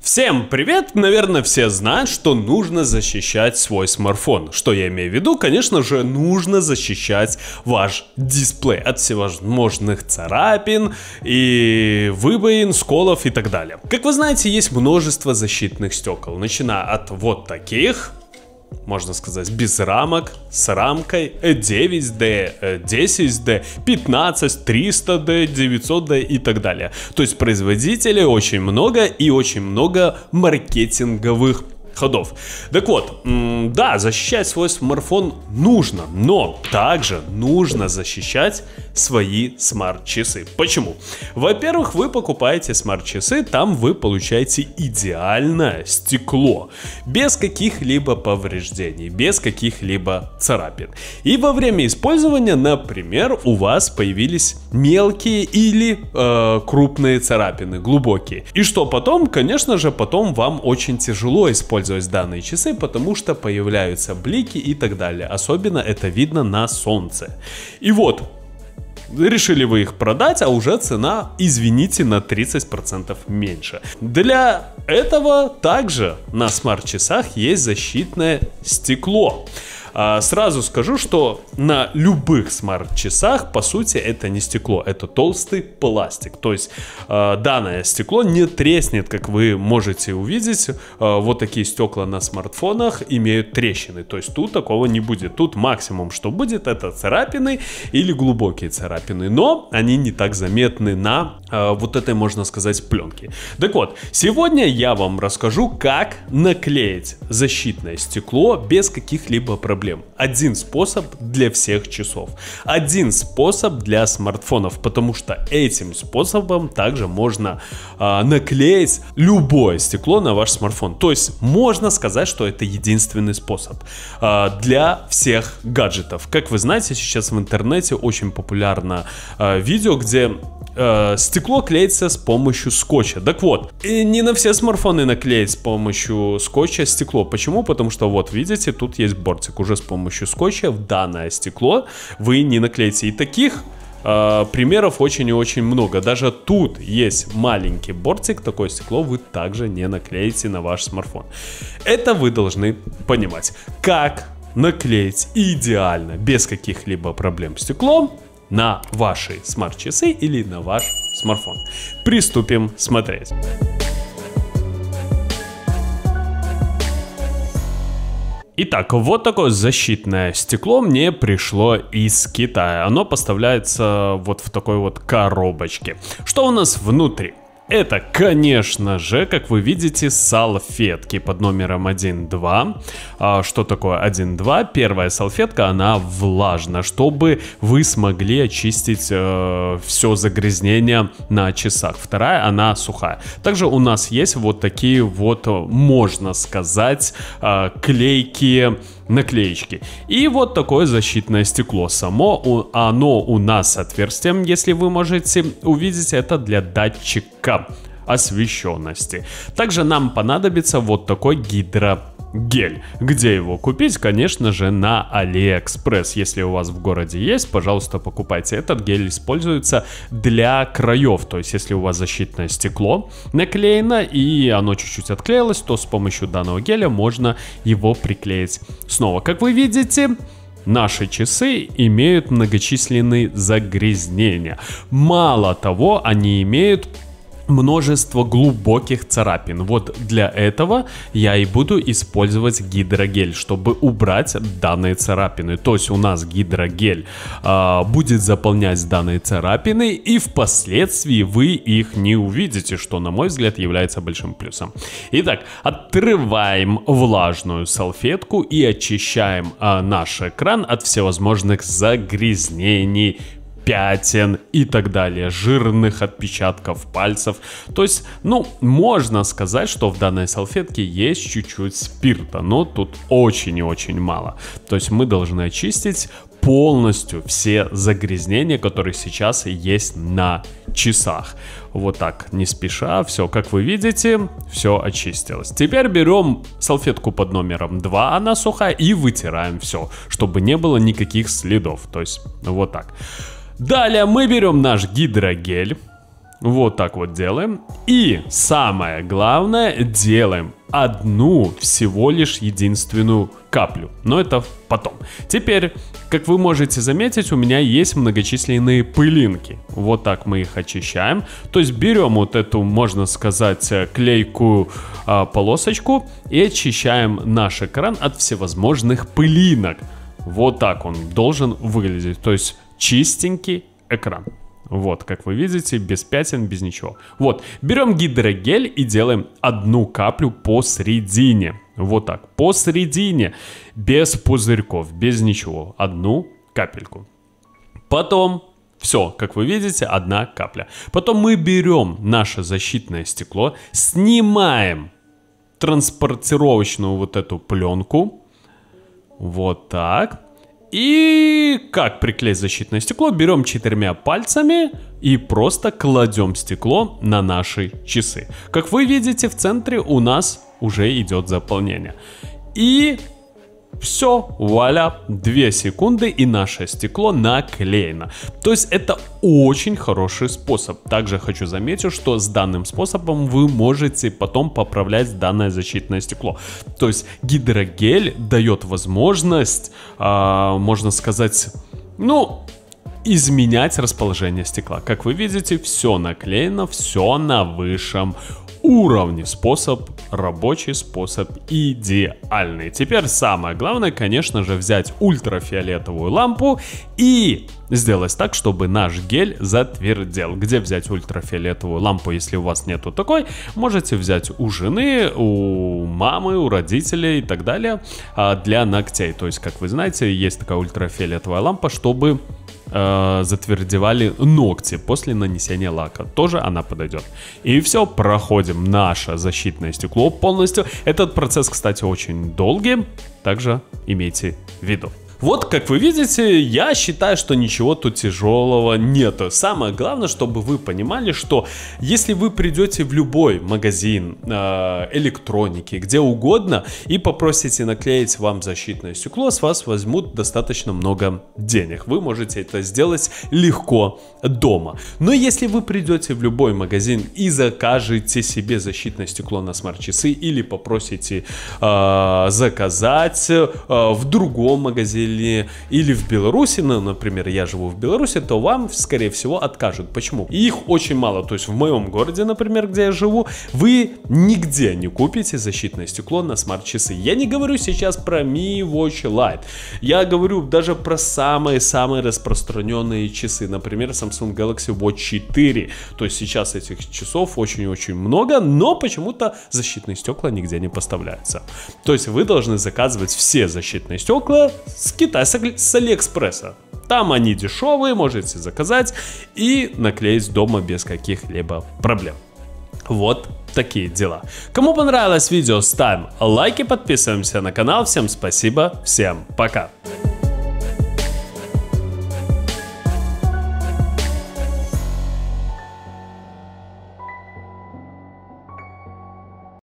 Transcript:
Всем привет! Наверное, все знают, что нужно защищать свой смартфон. Что я имею в виду? Конечно же, нужно защищать ваш дисплей от всевозможных царапин и выбоин, сколов и так далее. Как вы знаете, есть множество защитных стекол, начиная от вот таких, можно сказать, без рамок, с рамкой 9D, 10D, 15, 300D, 900D и так далее. То есть производителей очень много и очень много маркетинговых ходов. Так вот, да, защищать свой смартфон нужно, но также нужно защищать свои смарт-часы. Почему? Во-первых, вы покупаете смарт-часы, там вы получаете идеальное стекло, без каких-либо повреждений, без каких-либо царапин. И во время использования, например, у вас появились мелкие или крупные царапины, глубокие. И что потом? Конечно же, потом вам очень тяжело использовать данные часы, потому что появляются блики и так далее. Особенно это видно на солнце. И вот, решили вы их продать, а уже цена, извините, на 30% меньше. Для этого также на смарт-часах есть защитное стекло. Сразу скажу, что на любых смарт-часах, по сути, это не стекло, это толстый пластик. То есть данное стекло не треснет, как вы можете увидеть. Вот такие стекла на смартфонах имеют трещины. То есть тут такого не будет. Тут максимум, что будет, это царапины или глубокие царапины. Но они не так заметны на вот этой, можно сказать, пленке. Так вот, сегодня я вам расскажу, как наклеить защитное стекло без каких-либо проблем. Один способ для всех часов, один способ для смартфонов, потому что этим способом также можно наклеить любое стекло на ваш смартфон. То есть можно сказать, что это единственный способ для всех гаджетов. Как вы знаете, сейчас в интернете очень популярно видео, где стекло клеится с помощью скотча. Так вот, и не на все смартфоны наклеить с помощью скотча стекло. Почему? Потому что вот видите, тут есть бортик. Уже с помощью скотча в данное стекло вы не наклеите. И таких примеров очень и очень много. Даже тут есть маленький бортик, такое стекло вы также не наклеите на ваш смартфон. Это вы должны понимать. Как наклеить идеально, без каких-либо проблем стекло на ваши смарт-часы или на ваш смартфон. Приступим смотреть. Итак, вот такое защитное стекло мне пришло из Китая. Оно поставляется вот в такой вот коробочке. Что у нас внутри? Это, конечно же, как вы видите, салфетки под номером 1.2. Что такое 1.2? Первая салфетка, она влажна, чтобы вы смогли очистить все загрязнение на часах. Вторая, она сухая. Также у нас есть вот такие вот, можно сказать, клейкие наклеечки. И вот такое защитное стекло. Само оно у нас с отверстием, если вы можете увидеть, это для датчика освещенности. Также нам понадобится вот такой гидрогель. Где его купить? Конечно же, на AliExpress. Если у вас в городе есть, пожалуйста, покупайте. Этот гель используется для краев. То есть, если у вас защитное стекло наклеено и оно чуть-чуть отклеилось, то с помощью данного геля можно его приклеить снова. Как вы видите, наши часы имеют многочисленные загрязнения. Мало того, они имеют множество глубоких царапин. Вот для этого я и буду использовать гидрогель, чтобы убрать данные царапины. То есть у нас гидрогель будет заполнять данные царапины, и впоследствии вы их не увидите, что, на мой взгляд, является большим плюсом. Итак, отрываем влажную салфетку и очищаем наш экран от всевозможных загрязнений, пятен и так далее, жирных отпечатков пальцев. То есть, ну, можно сказать, что в данной салфетке есть чуть-чуть спирта, но тут очень и очень мало. То есть мы должны очистить полностью все загрязнения, которые сейчас есть на часах. Вот так, не спеша, все, как вы видите, все очистилось. Теперь берем салфетку под номером 2, она сухая, и вытираем все, чтобы не было никаких следов. То есть вот так. Далее мы берем наш гидрогель. Вот так вот делаем. И самое главное, делаем одну всего лишь единственную каплю. Но это потом. Теперь, как вы можете заметить, у меня есть многочисленные пылинки. Вот так мы их очищаем. То есть берем вот эту, можно сказать, клейкую полосочку и очищаем наш экран от всевозможных пылинок. Вот так он должен выглядеть. То есть чистенький экран. Вот, как вы видите, без пятен, без ничего. Вот, берем гидрогель и делаем одну каплю посередине. Вот так, посередине, без пузырьков, без ничего. Одну капельку. Потом, все, как вы видите, одна капля. Потом мы берем наше защитное стекло, снимаем транспортировочную вот эту пленку. Вот так. И как приклеить защитное стекло? Берем 4 пальцами и просто кладем стекло на наши часы. Как вы видите, в центре у нас уже идет заполнение. И все, вуаля, 2 секунды и наше стекло наклеено. То есть это очень хороший способ. Также хочу заметить, что с данным способом вы можете потом поправлять данное защитное стекло. То есть гидрогель дает возможность, можно сказать, изменять расположение стекла. Как вы видите, все наклеено, все на высшем уровне. Способ, рабочий способ, идеальный. Теперь самое главное, конечно же, взять ультрафиолетовую лампу и сделать так, чтобы наш гель затвердел. Где взять ультрафиолетовую лампу, если у вас нету такой? Можете взять у жены, у мамы, у родителей и так далее для ногтей. То есть, как вы знаете, есть такая ультрафиолетовая лампа, чтобы затвердевали ногти после нанесения лака. Тоже она подойдет. И все, проходим наше защитное стекло полностью. Этот процесс, кстати, очень долгий, также имейте в виду. Вот, как вы видите, я считаю, что ничего тут тяжелого нету. Самое главное, чтобы вы понимали, что если вы придете в любой магазин электроники, где угодно, и попросите наклеить вам защитное стекло, с вас возьмут достаточно много денег. Вы можете это сделать легко дома. Но если вы придете в любой магазин и закажете себе защитное стекло на смарт-часы или попросите заказать в другом магазине, или в Беларуси, например, я живу в Беларуси, то вам, скорее всего, откажут. Почему? Их очень мало. То есть в моем городе, например, где я живу, вы нигде не купите защитное стекло на смарт-часы. Я не говорю сейчас про Mi Watch Lite. Я говорю даже про самые-самые распространенные часы. Например, Samsung Galaxy Watch 4. То есть сейчас этих часов очень-очень много, но почему-то защитные стекла нигде не поставляются. То есть вы должны заказывать все защитные стекла с Китая, с Алиэкспресса. Там они дешевые, можете заказать и наклеить дома без каких-либо проблем. Вот такие дела. Кому понравилось видео, ставим лайки, подписываемся на канал. Всем спасибо, всем пока.